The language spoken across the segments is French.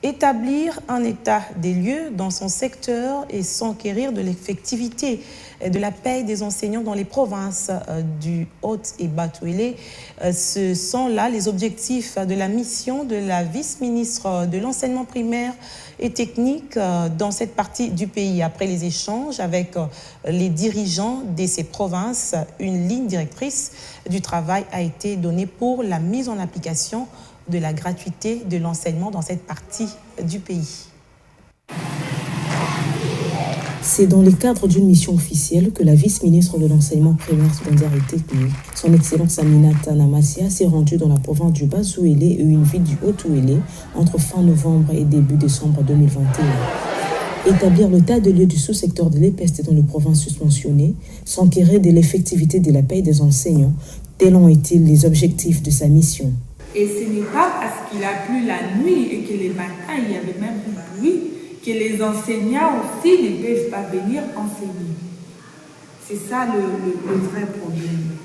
établir un état des lieux dans son secteur et s'enquérir de l'effectivité de la paie des enseignants dans les provinces du Haut et Bas-Touélé. Ce sont là les objectifs de la mission de la vice-ministre de l'enseignement primaire et technique dans cette partie du pays. Après les échanges avec les dirigeants de ces provinces, une ligne directrice du travail a été donnée pour la mise en application de la gratuité de l'enseignement dans cette partie du pays. C'est dans le cadre d'une mission officielle que la vice-ministre de l'enseignement primaire, secondaire et technique, son Excellence Aminata Namassia, s'est rendue dans la province du Bas-Touélé et une ville du Haut-Touélé entre fin novembre et début décembre 2021. Établir le tas de lieux du sous-secteur de l'EPST dans les provinces suspensionnées, s'enquérir de l'effectivité de la paie des enseignants, tels ont été les objectifs de sa mission. Et ce n'est pas parce qu'il a plu la nuit et que les matins, il y avait même du bruit, que les enseignants aussi ne peuvent pas venir enseigner. C'est ça le vrai problème.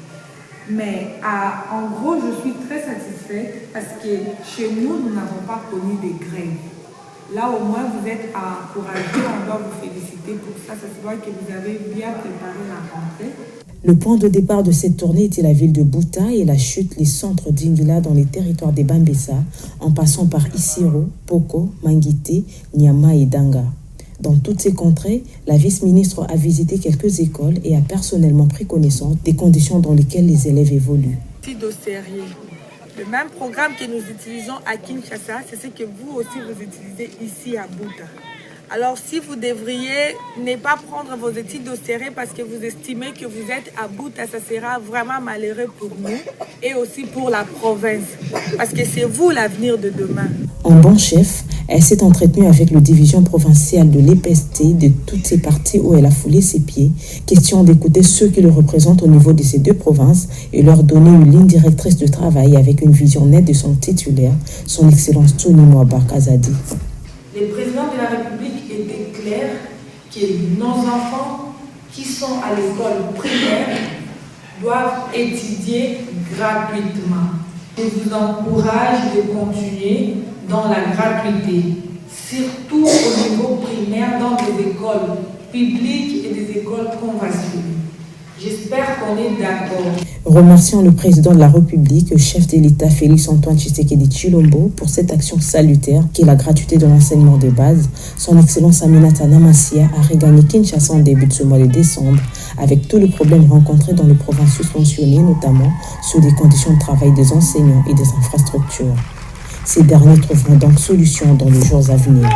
Mais en gros, je suis très satisfaite parce que chez nous, nous n'avons pas connu des grèves. Là, au moins, vous êtes encouragés, on doit vous féliciter pour ça. Ça se voit que vous avez bien préparé la rentrée. Le point de départ de cette tournée était la ville de Bouta et la chute, les centres d'Ingila dans les territoires des Bambessa, en passant par Isiro, Poko, Manguité, Nyama et Danga. Dans toutes ces contrées, la vice-ministre a visité quelques écoles et a personnellement pris connaissance des conditions dans lesquelles les élèves évoluent. Le même programme que nous utilisons à Kinshasa, c'est ce que vous aussi vous utilisez ici à Bouta. Alors, si vous devriez ne pas prendre vos études au sérieux parce que vous estimez que vous êtes à Bouta, ça sera vraiment malheureux pour nous et aussi pour la province. Parce que c'est vous l'avenir de demain. En bon chef, elle s'est entretenue avec la division provinciale de l'EPST de toutes ces parties où elle a foulé ses pieds. Question d'écouter ceux qui le représentent au niveau de ces deux provinces et leur donner une ligne directrice de travail avec une vision nette de son titulaire, son Excellence Tony Mwaba Kazadi. Le président de la République était clair que nos enfants qui sont à l'école primaire doivent étudier gratuitement. Je vous encourage de continuer dans la gratuité, surtout au niveau primaire dans des écoles publiques et des écoles conventionnelles. J'espère qu'on est d'accord. Remercions le président de la République, chef de l'État Félix Antoine Tshisekedi Tshilombo pour cette action salutaire qui est la gratuité de l'enseignement de base. Son Excellence Aminata Namassia a regagné Kinshasa en début de ce mois de décembre avec tous les problèmes rencontrés dans les provinces suspensionnées, notamment sur des conditions de travail des enseignants et des infrastructures. Ces derniers trouveront donc solution dans les jours à venir.